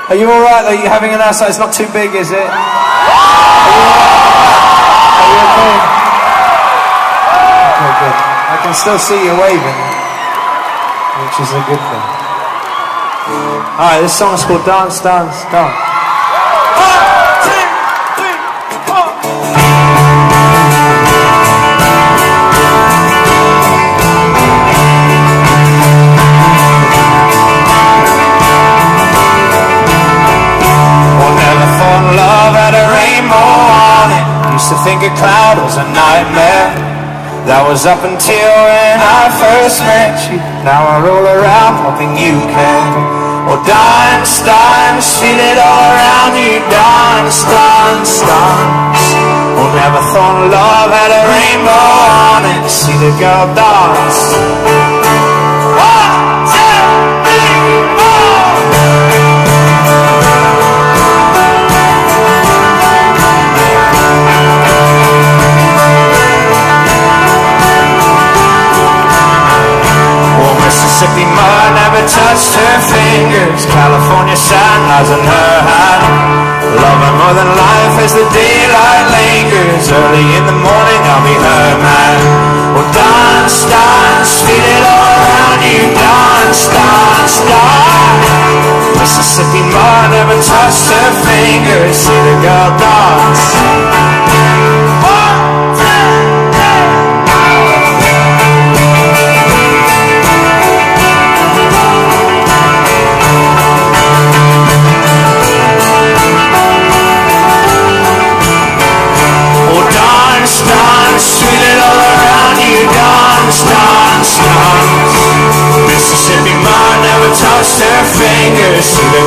Are you alright though? You having a nice night? It's not too big, is it? Are you okay? Okay, good. I can still see you waving, which is a good thing. Alright, this song is called Dance, Dance, Dance. Used to think a cloud was a nightmare. That was up until when I first met you. Now I roll around hoping you can. Oh, dance, dance, feel it all around you. Dance, dance, dance. Oh, never thought love had a rainbow on it. See the girl dance. Mississippi mud never touched her fingers. California sand lies in her hand. Love her more than life as the daylight lingers. Early in the morning I'll be her man. Well, dance, dance, feel it all around you. Dance, dance, dance. Mississippi mud never touched her fingers. See the girl dance. Dance, dance. Mississippi mud never touched her fingers. See the